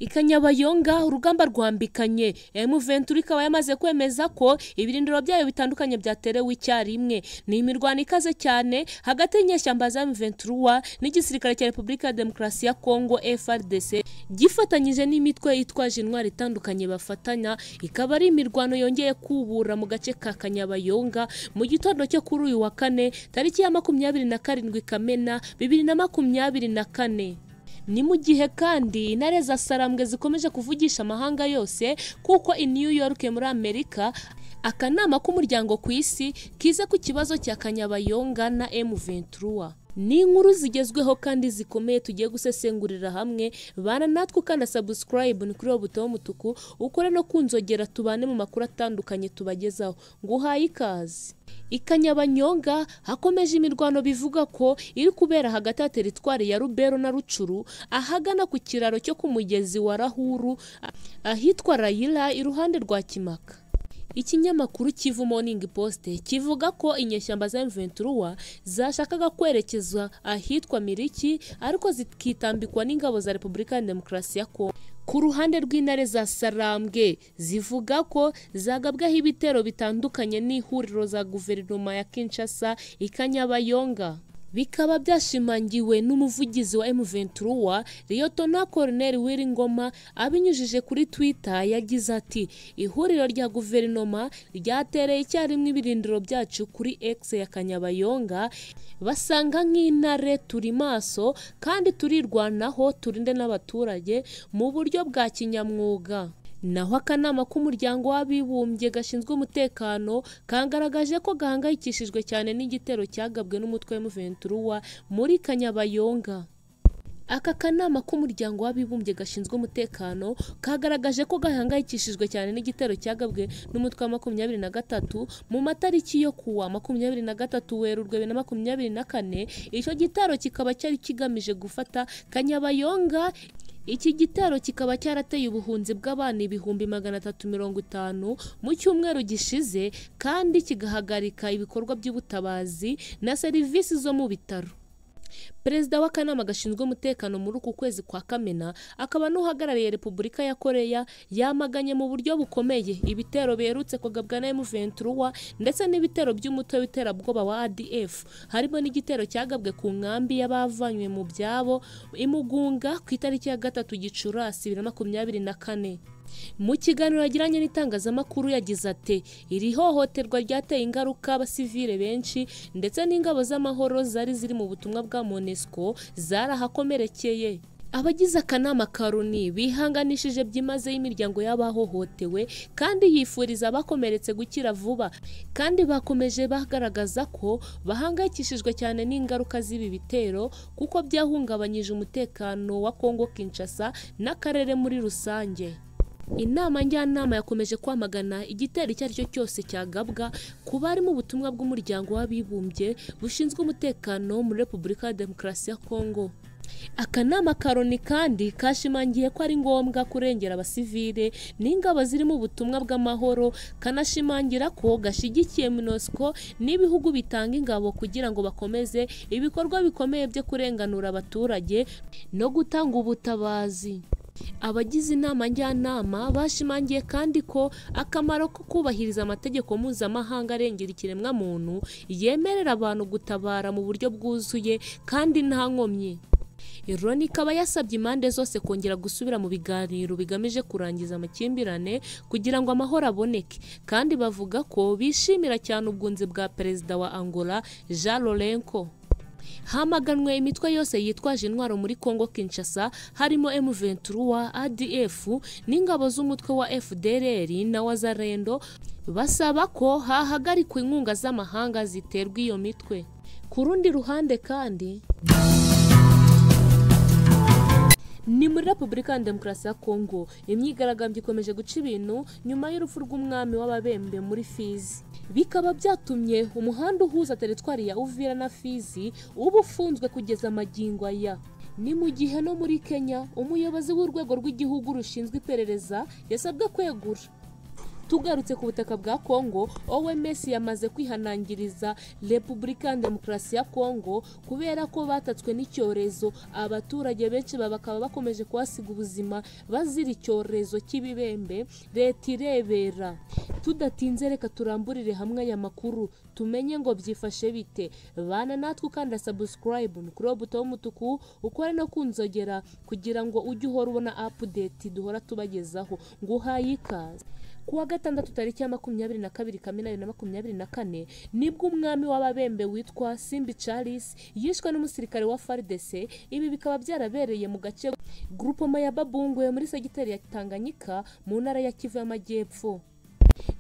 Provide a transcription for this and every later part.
IKANYABAYONGA urugamba rwambikanye. M23 ikaba yamaze kwemeza ko ibirindiro byayo bitandukanye byaterewe icyarimwe. Ni imirwano ikaze cyane hagati y'inyeshyamba za M23 n'igisirikare cya Repubulika ya Demokarasi ya CONGO FRDC gifatanyije n'imitwe yitwaje intwari itandukanye bafatanya. Ikaba ari imirwano yongeye kubura mu gace ka KANYABAYONGA mu gitondo cyo kuri uyu wa kane tariki ya 27 Kamena 2024. Ni mu gihe kandi intare za Sarambwe zikomeje kuvugisha amahanga yose kuko i New York muri Amerika akanama k'umuryango ku isi kiza ku kibazo cya KANYABAYONGA na M23. Ni inkuru zigezweho kandi zikomeye tugiye gusesengurira hamwe. Bana natwe ukanda subscribe ni kuri uwo buto w'umutuku ukore no kunzogera tubane mu makuru atandukanye tubagezaho. Nguhaye ikaze. IKANYABAYONGA hakomeje imirwano bivuga ko iri kubera hagati ya teritwari ya Rubero na Rucuru ahagana ku kiraro cyo ku mugezi wa Rahuru ahitwa Rayila iruhande rwa Kimaka. Ikinyamakuru Kivu Morning Post kivuga ko inyeshyamba za M23 zashakaga kwerekeza ahitwa Miriki ariko zikitambikwa n'ingabo za Repubulika ya Demokarasi ya Kongo. Ku ruhande rw'intare za Sarambwe zivuga ko zagabwaho ibitero bitandukanye n'ihuriro za guverinoma ya Kinshasa IKANYABAYONGA. Bikaba byashimangiwe n'umuvugizi wa M23 Liyetona Colonel Wiringoma abinyujije kuri Twitter yagize ati ihuriro rya guverinoma ryatereye icyarimwe ibirindiro byacu kuri X ya KANYABAYONGA basanga nk'intare turi maso kandi turirwanaho turinde n'abaturage mu buryo bwa kinyamwuga. Naho akanama k'umuryango w'abibumbye gashinzwe umutekano kangaragaje ko gahangayikishijwe cyane n'igitero cyagabwe n'umutwe wa M23 muri KANYABAYONGA. Aka kanama k'umuryango w'abibumbye gashinzwe umutekano kagaragaje ko gahangayikishijwe cyane n'igitero cyagabwe n'umutwe wa 23 mu matariki yo kuwa 23 Werurwe 2024. Icyo gitero kikaba cyari kigamije gufata KANYABAYONGA. Iki gitero kikaba cyarateye ubuhunzi bw'abana 350 mu cyumweru gishize kandi kigahagarika ibikorwa by'ubutabazi na serivisi zo mu bitaro. Perezida w'akanama gashinzwe umutekano muri uku kwezi kwa Kamena akaba n'uhagarariye Repubulika ya Korea yamaganye mu buryo bukomeye ibitero berutse kugabwa na M23 ndetse n'ibitero by'umutwe w'iterabwoba wa ADF harimo n'igitero cyagabwe ku nkambi y'abavanywe mu byabo imugunga ku itariki ya 3 Gicurasi 2024. Mu kiganiro yagiranye n'itangazamakuru yagize ati iri hohoterwa ryateye ingaruka abasivile benshi ndetse n'ingabo z'amahoro zari ziri mu butumwa bwa MONUSCO zarahakomerekeye. Abagize akanama Karoni bihanganishije byimaze y'imiryango y'abahohotewe kandi yifuriza abakomeretse gukira vuba, kandi bakomeje bagaragaza ko bahangayikishijwe cyane n'ingaruka z'ibi bitero kuko byahungabanyije umutekano wa Kongo Kinshasa n'akarere muri rusange. Inama njyanama yakomeje kwamagana igitero icyo ari cyo cyose cyagabwa ku bari mu butumwa bw'umuryango w'abibumbye bushinzwe umutekano muri Repubulika ya Demokarasi ya Kongo. Akanama Karoni kandi kashimangiye ko ari ngombwa kurengera abasivile n'ingabo ziri mu butumwa bw'amahoro, kanashimangira ko gashigikiye MONUSCO n'ibihugu bitanga ingabo kugira ngo bakomeze ibikorwa bikomeye byo kurenganura abaturage no gutanga ubutabazi. Abagize inama njyanama bashimangiye kandi ko akamaro ko kubahiriza amategeko mpuzamahanga arengera ikiremwa muntu yemerera abantu gutabara mu buryo bwuzuye kandi nta nkomyi. Ironi ikaba yasabye impande zose kongera gusubira mu biganiro bigamije kurangiza amakimbirane kugira ngo amahoro aboneke, kandi bavuga ko bishimira cyane ubwunzi bwa perezida wa Angola Jean Lourenço. Hamaganwe imitwe yose yitwaje intwaro muri Kongo Kinshasa harimo M23, ADF n'ingabo z'umutwe wa FDLR na Wazalendo basaba ko hahagarikwa inkunga z'amahanga ziterwa iyo mitwe. Ku rundi ruhande kandi ni muri Repubulika ya Demokarasi ya Kongo imyigaragambyo ikomeje guca ibintu nyuma y'urupfu rw'umwami w'ababembe muri Fizi. Bikaba byatumye umuhanda uhuza teritwari ya Uvira na Fizi uba ufunzwe kugeza magingo aya. Ni mu gihe no muri Kenya umuyobozi w'urwego rw'igihugu rushinzwe iperereza yasabwe kwegura. Tugarutse ku butaka bwa Kongo, OMS yamaze kwihanangiriza Repubulika ya Demokarasi ya Kongo kubera ko batatswe n'icyorezo. Abaturage benshi bakaba bakomeje kuhasiga ubuzima bazira icyorezo cy'ibibembe. Leta irebera. Tudatinze reka turamburire hamwe aya makuru tumenye ngo byifashe bite. Bana natwe ukanda subscribe kuri buto y'umutuku, ukore no kunzogera kugira ngo ujye uhora ubona update duhora tubagezaho. Nguhaye ikaze. Kuwa gatandatu tariki ya 22 Kamena 2024 nibwo umwami w'ababembe witwa Simbi Charles yishwe n'umusirikare wa FRDC. Ibi bikaba byarabereye mu gace groupement ya Babungwe muri segiteri ya Tanganyika mu ntara ya Kivu y'Amajyepfo.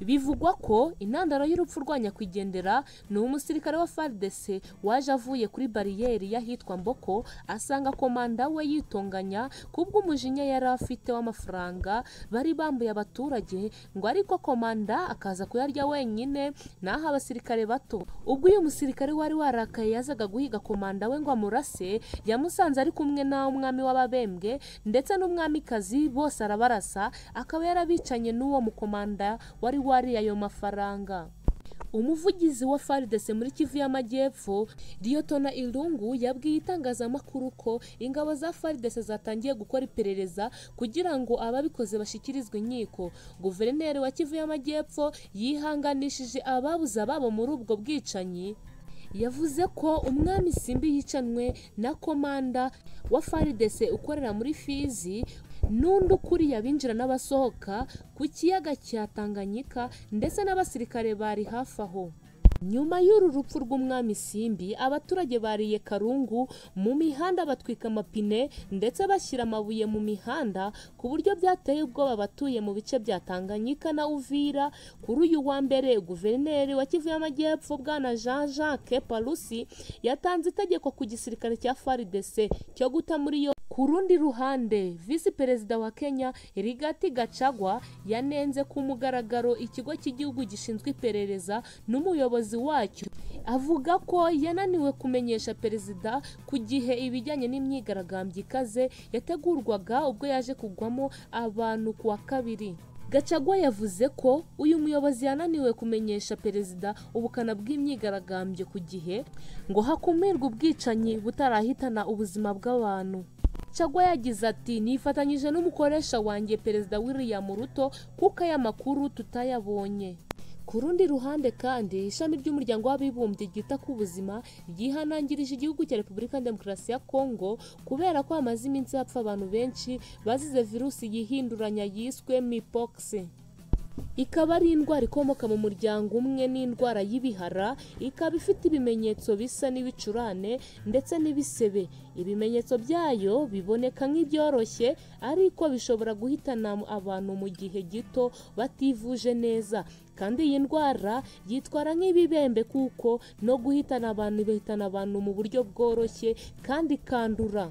Bivugwa ko intandaro y'urupfu rwa nyakwigendera ni umusirikare wa FRDC waje avuye kuri bariyeri yahitwa Mboko, asanga komanda we yitonganya kubwo umujinya yari afite w'amafaranga bari bambuye abaturage, ngo ariko komanda akaza kuyarya wenyine naho abasirikare bato. Ubwo uyu musirikare wari warakaye yazaga guhiga komanda we ngo amurase, yamusanze ari kumwe na umwami w'ababembwe ndetse n'umwamikazi, bose arabarasa, akaba yarabicanye n'uwo mukomanda wari ayo mafaranga. Umuvugizi wa FRDC muri Kivu y'Amajyepfo, Liyetona Ilungu, yabwiye itangazamakuru ko ingabo za FRDC zatangiye gukora iperereza kugira ngo ababikoze bashikirizwe inkiko. Guverineri wa Kivu y'Amajyepfo yihanganishije ababuze ababo muri ubwo bwicanyi. Yavuze ko umwami Simbi yicanwe na komanda wa FRDC ukorera muri Fizi, n'undi ukuriye abinjira n'abasohoka ku kiyaga cya Tanganyika ndetse n'abasirikare bari hafi aho. Nyuma y'uru rupfu rw'umwami Simbi, abaturage bariye karungu mu mihanda, batwika amapine ndetse bashyira amabuye mu mihanda ku buryo byateye ubwoba abatuye mu bice bya Tanganyika na Uvira. Kuri uyu wa mbere, guverineri wa Kivu y'Amajyepfo bwana Jean-Jacques Palusi yatanze itegeko ku gisirikare cya FRDC cyo guta muri yo. Ku rundi ruhande, visi perezida wa Kenya Rigathi Gachagua yanenze ku mugaragaro ikigo cy'igihugu gishinzwe iperereza n'umuyobozi wacyo, avuga ko yananiwe kumenyesha perezida ku gihe ibijyanye n'imyigaragambyo ikaze yategurwaga ubwo yaje kugwamo abantu kuwa kabiri. Gachagua yavuze ko uyu muyobozi yananiwe kumenyesha perezida ubukana bw'imyigaragambyo ku gihe ngo hakumirwe ubwicanyi butarahitana ubuzima bw'abantu. Gachagua yagize ati, nifatanyije n'umukoresha wanjye Perezida William Ruto kuko aya makuru tutayabonye. Ku rundi ruhande kandi, ishami ry'umuryango w'abibumbye ryita ku buzima ryihanangirije igihugu cya Repubulika ya Demokarasi ya Kongo kubera ko hamaze iminsi hapfa abantu benshi bazize virusi yihinduranya yiswe mpox. Ikaba ari indwara ikomoka mu muryango umwe n'indwara y'ibihara, ikaba ifite ibimenyetso bisa n'ibicurane ndetse n'ibisebe. Ibimenyetso byayo biboneka nk'ibyoroshye ariko bishobora guhitana abantu mu gihe gito bativuje neza, kandi iyi ndwara yitwara nk'ibibembe kuko no guhitana abantu bahitana abantu mu buryo bworoshye kandi kandura.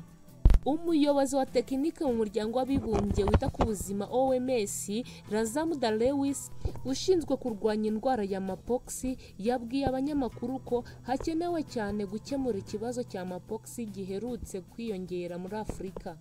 Umuyobozi wa tekinike mu muryango w'abibumbye wita ku buzima OMS, Razamuda Lewis, ushinzwe kurwanya indwara ya mpox, yabwiye abanyamakuru ko hakenewe cyane gukemura ikibazo cya mpox giherutse kwiyongera muri Afurika.